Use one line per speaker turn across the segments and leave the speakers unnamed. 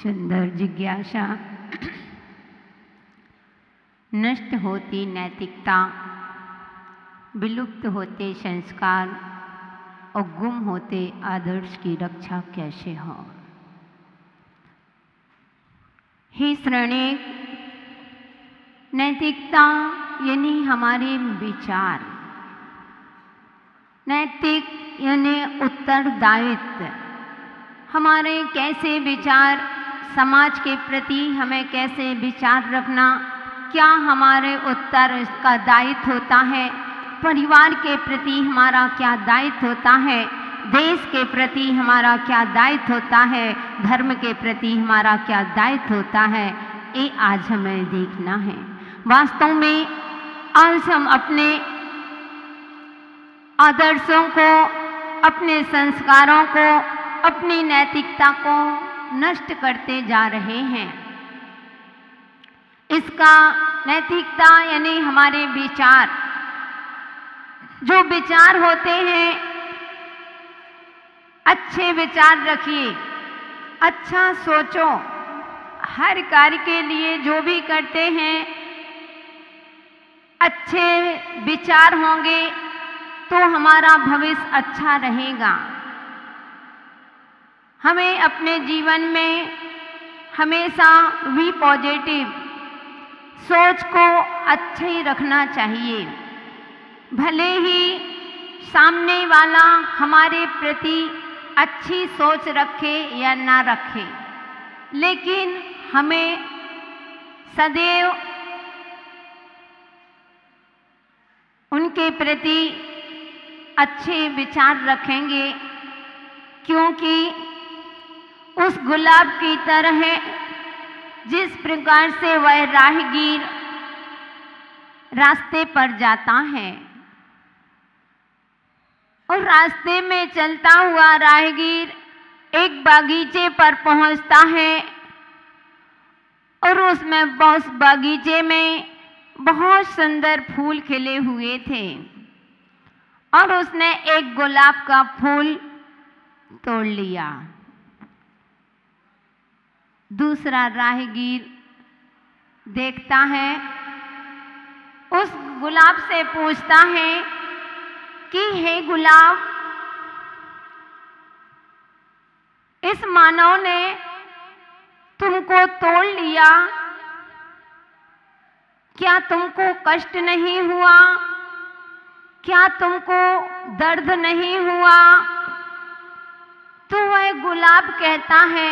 सुंदर जिज्ञासा। नष्ट होती नैतिकता, विलुप्त होते संस्कार और गुम होते आदर्श की रक्षा कैसे हो। हे श्रेणी, नैतिकता यानी हमारे विचार, नैतिक यानी उत्तरदायित्व। हमारे कैसे विचार, समाज के प्रति हमें कैसे विचार रखना, क्या हमारे उत्तर का दायित्व होता है, परिवार के प्रति हमारा क्या दायित्व होता है, देश के प्रति हमारा क्या दायित्व होता है, धर्म के प्रति हमारा क्या दायित्व होता है, ये आज हमें देखना है। वास्तव में आज हम अपने आदर्शों को, अपने संस्कारों को, अपनी नैतिकता को नष्ट करते जा रहे हैं। इसका नैतिकता यानी हमारे विचार, जो विचार होते हैं, अच्छे विचार रखिए, अच्छा सोचो। हर कार्य के लिए जो भी करते हैं अच्छे विचार होंगे तो हमारा भविष्य अच्छा रहेगा। हमें अपने जीवन में हमेशा वी पॉजिटिव सोच को अच्छे ही रखना चाहिए। भले ही सामने वाला हमारे प्रति अच्छी सोच रखे या ना रखे, लेकिन हमें सदैव उनके प्रति अच्छे विचार रखेंगे, क्योंकि उस गुलाब की तरह जिस प्रकार से वह राहगीर रास्ते पर जाता है और रास्ते में चलता हुआ राहगीर एक बागीचे पर पहुंचता है और उसमें उस बागीचे में बहुत सुंदर फूल खिले हुए थे और उसने एक गुलाब का फूल तोड़ लिया। दूसरा राहगीर देखता है, उस गुलाब से पूछता है कि हे गुलाब, इस मानव ने तुमको तोड़ लिया, क्या तुमको कष्ट नहीं हुआ, क्या तुमको दर्द नहीं हुआ? तो वह गुलाब कहता है,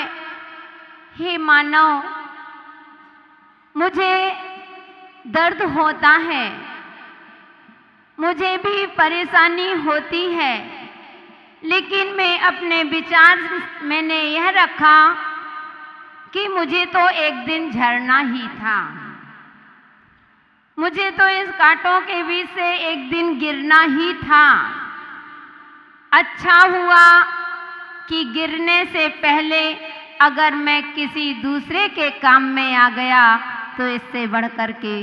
हे मानव, मुझे दर्द होता है, मुझे भी परेशानी होती है, लेकिन मैं अपने विचार मैंने यह रखा कि मुझे तो एक दिन झरना ही था, मुझे तो इस कांटों के बीच से एक दिन गिरना ही था। अच्छा हुआ कि गिरने से पहले अगर मैं किसी दूसरे के काम में आ गया तो इससे बढ़कर के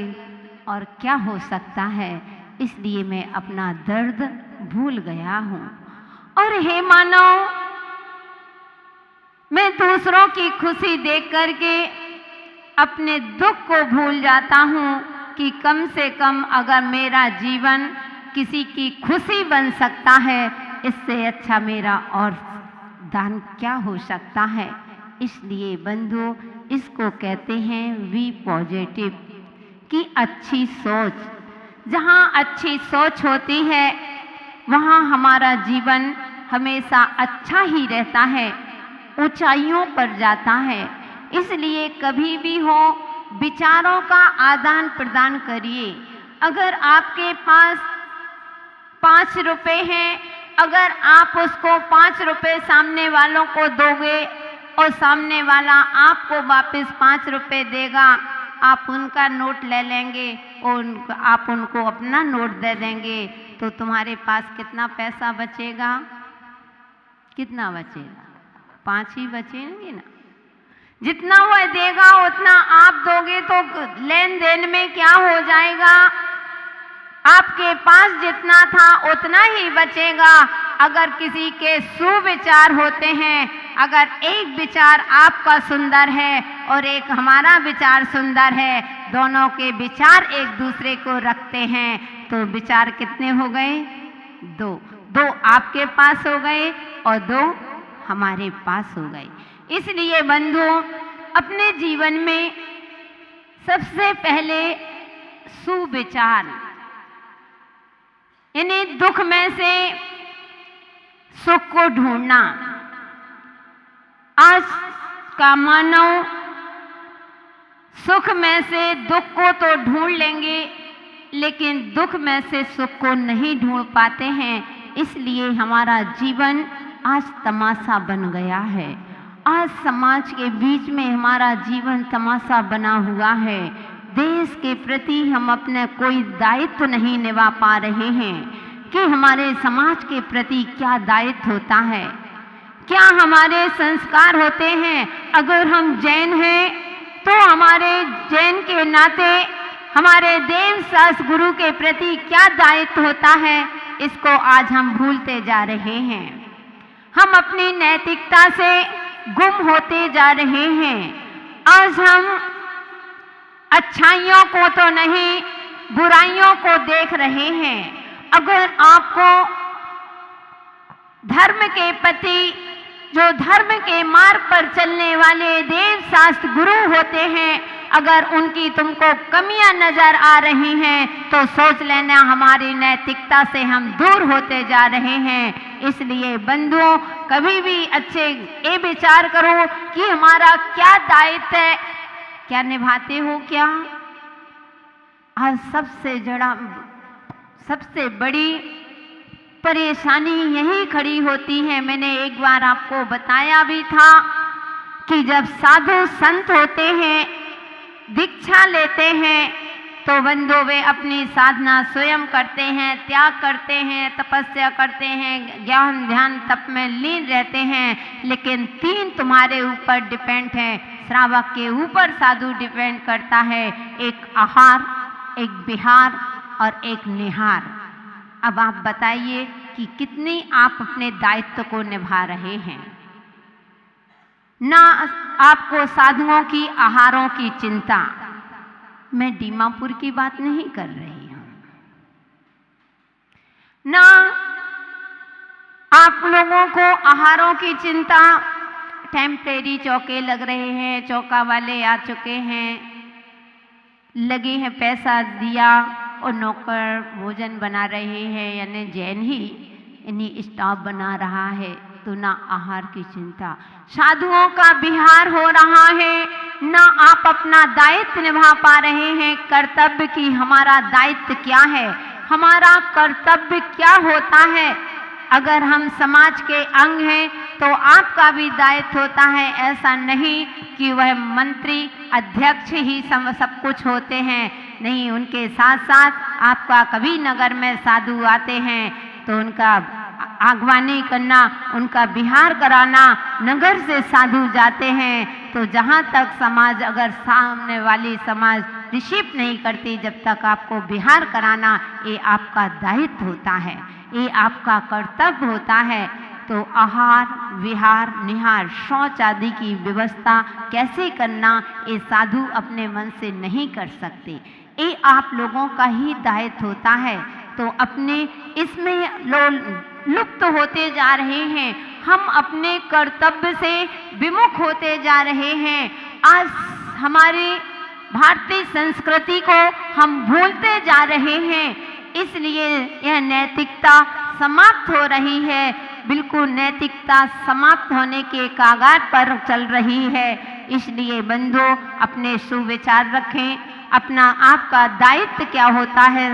और क्या हो सकता है, इसलिए मैं अपना दर्द भूल गया हूँ। और हे मानव, मैं दूसरों की खुशी देख करके अपने दुख को भूल जाता हूँ कि कम से कम अगर मेरा जीवन किसी की खुशी बन सकता है, इससे अच्छा मेरा और दान क्या हो सकता है। इसलिए बंधु, इसको कहते हैं वी पॉजिटिव कि अच्छी सोच। जहाँ अच्छी सोच होती है वहाँ हमारा जीवन हमेशा अच्छा ही रहता है, ऊंचाइयों पर जाता है। इसलिए कभी भी हो, विचारों का आदान प्रदान करिए। अगर आपके पास 5 रुपए हैं, अगर आप उसको 5 रुपए सामने वालों को दोगे और सामने वाला आपको वापस 5 रुपए देगा, आप उनका नोट ले लेंगे और आप उनको अपना नोट दे देंगे, तो तुम्हारे पास कितना पैसा बचेगा? कितना बचेगा? 5 ही बचेंगे ना। जितना वह देगा उतना आप दोगे तो लेन देन में क्या हो जाएगा? आपके पास जितना था उतना ही बचेगा। अगर किसी के सुविचार होते हैं अगर एक विचार आपका सुंदर है और एक हमारा विचार सुंदर है, दोनों के विचार एक दूसरे को रखते हैं, तो विचार कितने हो गए? दो आपके पास हो गए और 2 हमारे पास हो गए। इसलिए बंधुओं, अपने जीवन में सबसे पहले सुविचार, यानी दुख में से सुख को ढूंढना। आज का मानव सुख में से दुख को तो ढूंढ लेंगे, लेकिन दुख में से सुख को नहीं ढूंढ पाते हैं। इसलिए हमारा जीवन आज तमाशा बन गया है। आज समाज के बीच में हमारा जीवन तमाशा बना हुआ है। देश के प्रति हम अपने कोई दायित्व नहीं निभा पा रहे हैं कि हमारे समाज के प्रति क्या दायित्व होता है, क्या हमारे संस्कार होते हैं। अगर हम जैन हैं तो हमारे जैन के नाते हमारे देव शास्त्र गुरु के प्रति क्या दायित्व होता है, इसको आज हम भूलते जा रहे हैं। हम अपनी नैतिकता से गुम होते जा रहे हैं। आज हम अच्छाइयों को तो नहीं, बुराइयों को देख रहे हैं। अगर आपको धर्म के प्रति, जो धर्म के मार्ग पर चलने वाले देव शास्त्र गुरु होते हैं, अगर उनकी तुमको कमियां नजर आ रही हैं, तो सोच लेना हमारी नैतिकता से हम दूर होते जा रहे हैं। इसलिए बंधुओं, कभी भी अच्छे ये विचार करो कि हमारा क्या दायित्व है, क्या निभाते हो क्या। आज सबसे बड़ी परेशानी यही खड़ी होती है। मैंने एक बार आपको बताया भी था कि जब साधु संत होते हैं, दीक्षा लेते हैं, तो बंधु वे अपनी साधना स्वयं करते हैं, त्याग करते हैं, तपस्या करते हैं, ज्ञान ध्यान तप में लीन रहते हैं। लेकिन 3 तुम्हारे ऊपर डिपेंड है। श्रावक के ऊपर साधु डिपेंड करता है, एक आहार, एक विहार और एक निहार। अब आप बताइए कि कितनी आप अपने दायित्व को निभा रहे हैं। ना आपको साधुओं की आहारों की चिंता, मैं दीमापुर की बात नहीं कर रही हूं, ना आप लोगों को आहारों की चिंता। टेम्परेरी चौके लग रहे हैं, चौका वाले आ चुके हैं, लगे हैं, पैसा दिया और नौकर भोजन बना रहे हैं, यानी जैन ही इन्हीं स्टाफ बना रहा है। तो ना आहार की चिंता, साधुओं का विहार हो रहा है, ना आप अपना दायित्व निभा पा रहे हैं। कर्तव्य की हमारा दायित्व क्या है, हमारा कर्तव्य क्या होता है। अगर हम समाज के अंग हैं तो आपका भी दायित्व होता है। ऐसा नहीं कि वह मंत्री अध्यक्ष ही सब कुछ होते हैं, नहीं, उनके साथ साथ आपका कभी नगर में साधु आते हैं तो उनका आगवानी करना, उनका विहार कराना। नगर से साधु जाते हैं तो जहाँ तक समाज, अगर सामने वाली समाज रिसीव नहीं करती, जब तक आपको विहार कराना, ये आपका दायित्व होता है, ये आपका कर्तव्य होता है। तो आहार, विहार, निहार, शौच आदि की व्यवस्था कैसे करना, ये साधु अपने मन से नहीं कर सकते, ये आप लोगों का ही दायित्व होता है। तो अपने इसमें लुप्त होते जा रहे हैं, हम अपने कर्तव्य से विमुख होते जा रहे हैं। आज हमारी भारतीय संस्कृति को हम भूलते जा रहे हैं, इसलिए यह नैतिकता समाप्त हो रही है। बिल्कुल नैतिकता समाप्त होने के कागार पर चल रही है। इसलिए बंधुओं, अपने सुविचार रखें, अपना आपका दायित्व क्या होता है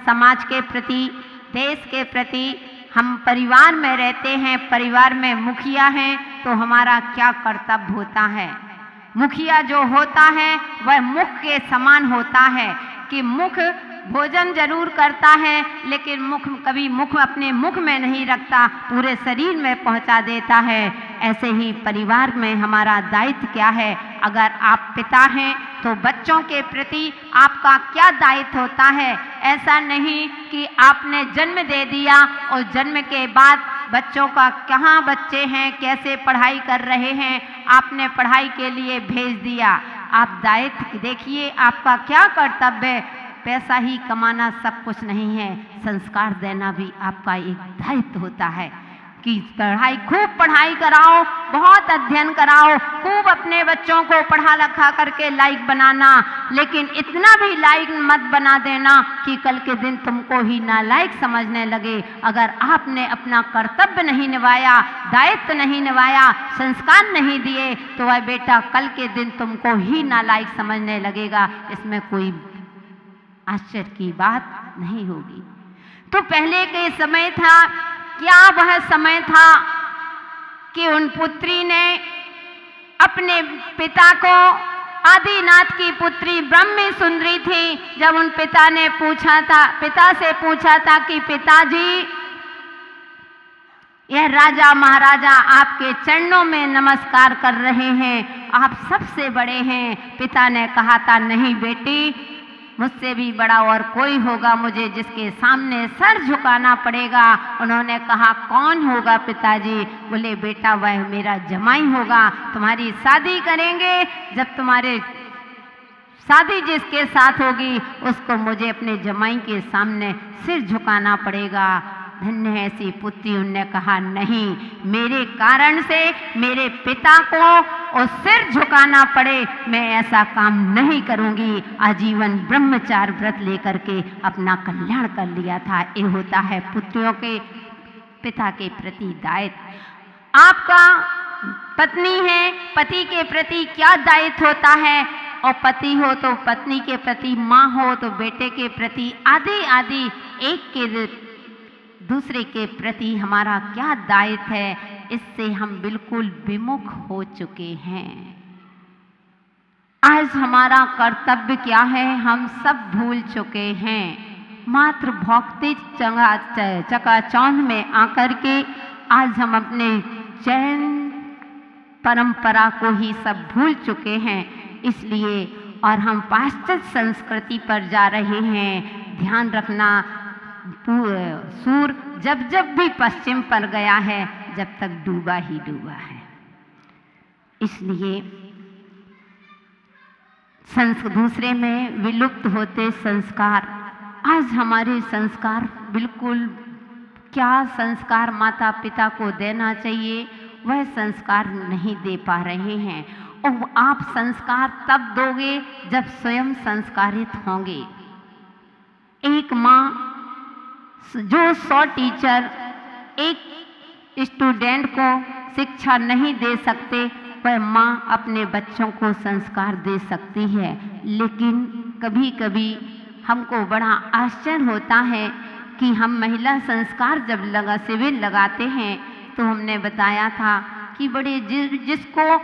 समाज के प्रति, देश के प्रति। हम परिवार में रहते हैं, परिवार में मुखिया हैं, तो हमारा क्या कर्तव्य होता है। मुखिया जो होता है वह मुख के समान होता है कि मुख भोजन जरूर करता है, लेकिन कभी मुख अपने मुख में नहीं रखता, पूरे शरीर में पहुंचा देता है। ऐसे ही परिवार में हमारा दायित्व क्या है। अगर आप पिता हैं तो बच्चों के प्रति आपका क्या दायित्व होता है। ऐसा नहीं कि आपने जन्म दे दिया और जन्म के बाद बच्चों का कहाँ बच्चे हैं, कैसे पढ़ाई कर रहे हैं, आपने पढ़ाई के लिए भेज दिया। आप दायित्व देखिए, आपका क्या कर्तव्य है। पैसा ही कमाना सब कुछ नहीं है, संस्कार देना भी आपका एक दायित्व होता है कि खूब पढ़ाई कराओ, बहुत अध्ययन कराओ, खूब अपने बच्चों को पढ़ा लिखा करके लायक बनाना, लेकिन इतना भी लायक मत बना देना कि कल के दिन तुमको ही नालायक समझने लगे। अगर आपने अपना कर्तव्य नहीं निभाया, दायित्व नहीं निभाया, संस्कार नहीं दिए, तो वह बेटा कल के दिन तुमको ही नालायक समझने लगेगा। इसमें कोई आश्चर्य की बात नहीं होगी। तो पहले के समय था, क्या वह समय था कि उन पुत्री ने अपने पिता को, आदिनाथ की पुत्री ब्रह्मी सुंदरी थी, जब उन पिता से पूछा था कि पिताजी, यह राजा महाराजा आपके चरणों में नमस्कार कर रहे हैं, आप सबसे बड़े हैं। पिता ने कहा था, नहीं बेटी, मुझसे भी बड़ा और कोई होगा, मुझे जिसके सामने सर झुकाना पड़ेगा। उन्होंने कहा, कौन होगा पिताजी? बोले, बेटा वह मेरा जमाई होगा, तुम्हारी शादी करेंगे, जब तुम्हारे शादी जिसके साथ होगी उसको मुझे अपने जमाई के सामने सिर झुकाना पड़ेगा। धन्य है ऐसी पुत्री। उनने कहा, नहीं, मेरे कारण से मेरे पिता को और सिर झुकाना पड़े, मैं ऐसा काम नहीं करूंगी। आजीवन ब्रह्मचार्य व्रत लेकर के अपना कल्याण कर लिया था। ये होता है पुत्रियों के पिता के प्रति दायित्व। आपका पत्नी है, पति के प्रति क्या दायित्व होता है, और पति हो तो पत्नी के प्रति, माँ हो तो बेटे के प्रति, आदि आदि एक के दूसरे के प्रति हमारा क्या दायित्व है, इससे हम बिल्कुल विमुख हो चुके हैं। आज हमारा कर्तव्य क्या है, हम सब भूल चुके हैं। मात्र भौतिक चकाचौंध में आकर के आज हम अपने जैन परंपरा को ही सब भूल चुके हैं। इसलिए और हम पाश्चात्य संस्कृति पर जा रहे हैं। ध्यान रखना, सूर्य जब जब भी पश्चिम पर गया है, जब तक डूबा ही डूबा है। इसलिए दूसरे में विलुप्त होते संस्कार, आज हमारे संस्कार बिल्कुल, क्या संस्कार माता पिता को देना चाहिए वह संस्कार नहीं दे पा रहे हैं। और आप संस्कार तब दोगे जब स्वयं संस्कारित होंगे। एक माँ जो 100 टीचर एक स्टूडेंट को शिक्षा नहीं दे सकते, वह माँ अपने बच्चों को संस्कार दे सकती है। लेकिन कभी कभी हमको बड़ा आश्चर्य होता है कि हम महिला संस्कार जब शिविर लगाते हैं, तो हमने बताया था कि बड़े जिसको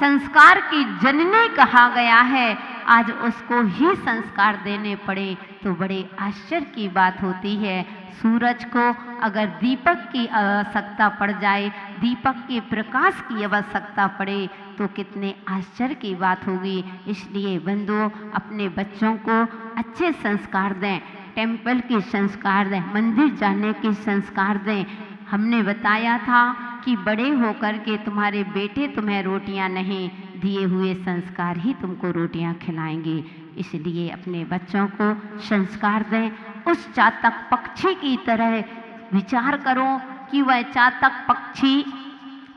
संस्कार की जननी कहा गया है, आज उसको ही संस्कार देने पड़े तो बड़े आश्चर्य की बात होती है। सूरज को अगर दीपक की आवश्यकता पड़ जाए, दीपक के प्रकाश की आवश्यकता पड़े, तो कितने आश्चर्य की बात होगी। इसलिए बंधुओं, अपने बच्चों को अच्छे संस्कार दें, टेम्पल के संस्कार दें, मंदिर जाने के संस्कार दें। हमने बताया था कि बड़े होकर के तुम्हारे बेटे तुम्हें रोटियां नहीं, दिए हुए संस्कार ही तुमको रोटियां खिलाएंगे। इसलिए अपने बच्चों को संस्कार दें। उस चातक पक्षी की तरह विचार करो कि वह चातक पक्षी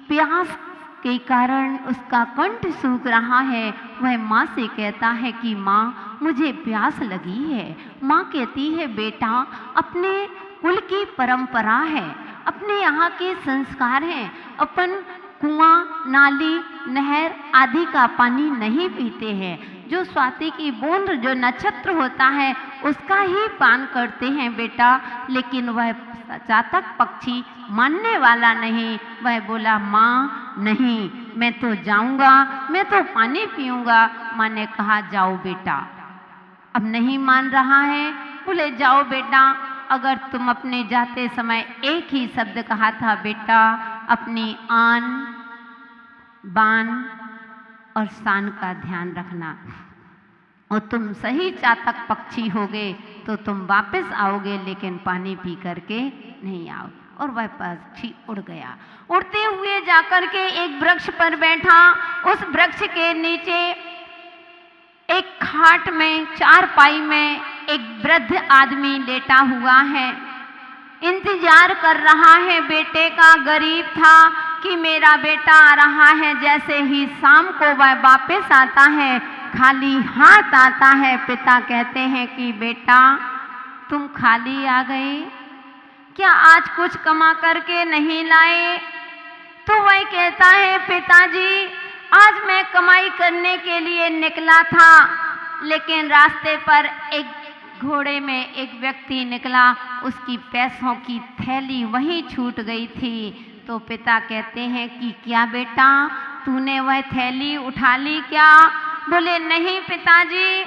प्यास के कारण उसका कंठ सूख रहा है, वह माँ से कहता है कि माँ मुझे प्यास लगी है। माँ कहती है, बेटा अपने कुल की परंपरा है, अपने यहाँ के संस्कार हैं, अपन कुआं, नाली, नहर आदि का पानी नहीं पीते हैं। जो स्वाति की बूंद, जो नक्षत्र होता है, उसका ही पान करते हैं बेटा। लेकिन वह चातक पक्षी मानने वाला नहीं। वह बोला, माँ नहीं, मैं तो जाऊंगा, मैं तो पानी पीऊंगा। माँ ने कहा, जाओ बेटा। अब नहीं मान रहा है, बोले जाओ बेटा। अगर तुम अपने जाते समय एक ही शब्द कहा था, बेटा अपनी आन बान और शान का ध्यान रखना, और तुम सही चातक पक्षी होगे तो तुम वापस आओगे, लेकिन पानी पी करके नहीं आओगे। और वह पक्षी उड़ गया। उड़ते हुए जाकर के एक वृक्ष पर बैठा। उस वृक्ष के नीचे एक खाट में, चारपाई में एक वृद्ध आदमी लेटा हुआ है, इंतजार कर रहा है बेटे का। गरीब था कि मेरा बेटा आ रहा है। जैसे ही शाम को वह वापस आता है, खाली हाथ आता है। पिता कहते हैं कि बेटा तुम खाली आ गए, क्या आज कुछ कमा करके नहीं लाए? तो वह कहता है पिताजी आज मैं कमाई करने के लिए निकला था, लेकिन रास्ते पर एक घोड़े में एक व्यक्ति निकला, उसकी पैसों की थैली वहीं छूट गई थी। तो पिता कहते हैं कि क्या बेटा तूने वह थैली उठा ली क्या? बोले नहीं पिताजी,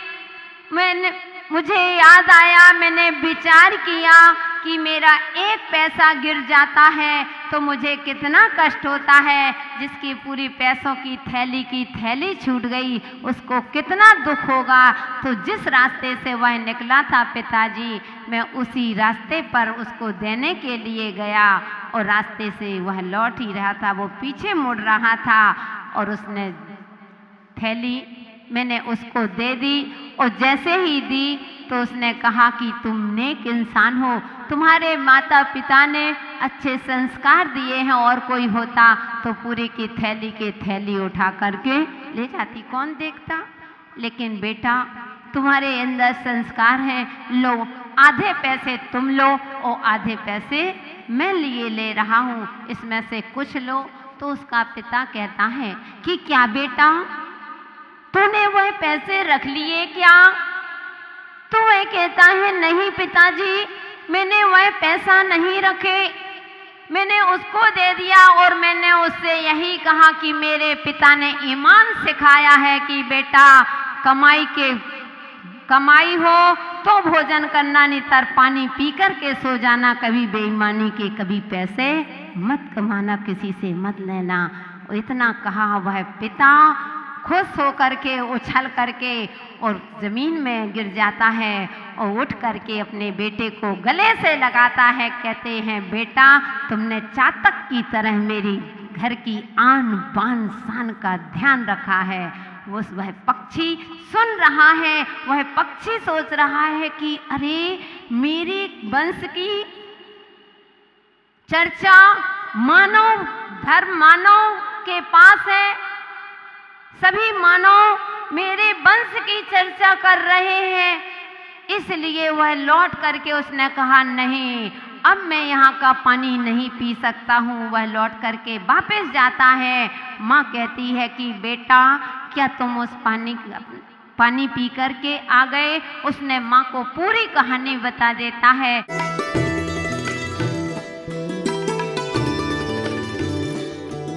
मुझे याद आया, मैंने विचार किया कि मेरा एक पैसा गिर जाता है तो मुझे कितना कष्ट होता है। जिसकी पूरी पैसों की थैली छूट गई उसको कितना दुख होगा। तो जिस रास्ते से वह निकला था पिताजी, मैं उसी रास्ते पर उसको देने के लिए गया और रास्ते से वह लौट ही रहा था। वो पीछे मुड़ रहा था और उसने थैली मैंने उसको दे दी और जैसे ही दी तो उसने कहा कि तुम नेक इंसान हो, तुम्हारे माता पिता ने अच्छे संस्कार दिए हैं, और कोई होता तो पूरी की थैली उठा करके ले जाती, कौन देखता। लेकिन बेटा तुम्हारे अंदर संस्कार हैं, लो आधे पैसे तुम लो और आधे पैसे मैं लिए ले रहा हूँ, इसमें से कुछ लो। तो उसका पिता कहता है कि क्या बेटा तूने वह पैसे रख लिए क्या? तो वह कहता है नहीं पिताजी, मैंने वह पैसा नहीं रखे, मैंने उसको दे दिया और मैंने उससे यही कहा कि मेरे पिता ने ईमान सिखाया है कि बेटा कमाई हो तो भोजन करना, नहीं तर पानी पी कर के सो जाना, कभी बेईमानी के कभी पैसे मत कमाना, किसी से मत लेना। इतना कहा वह पिता खुश होकर के उछल करके और ज़मीन में गिर जाता है और उठ करके अपने बेटे को गले से लगाता है। कहते हैं बेटा तुमने चातक की तरह मेरी घर की आन बान शान का ध्यान रखा है। वह पक्षी सुन रहा है, वह पक्षी सोच रहा है कि अरे मेरे वंश की चर्चा मानव धर्म मानव के पास है, सभी मानव मेरे वंश की चर्चा कर रहे हैं, इसलिए वह लौट करके उसने कहा नहीं अब मैं यहाँ का पानी नहीं पी सकता हूँ। वह लौट करके वापस जाता है। माँ कहती है कि बेटा क्या तुम उस पानी पी करके आ गए? उसने माँ को पूरी कहानी बता देता है।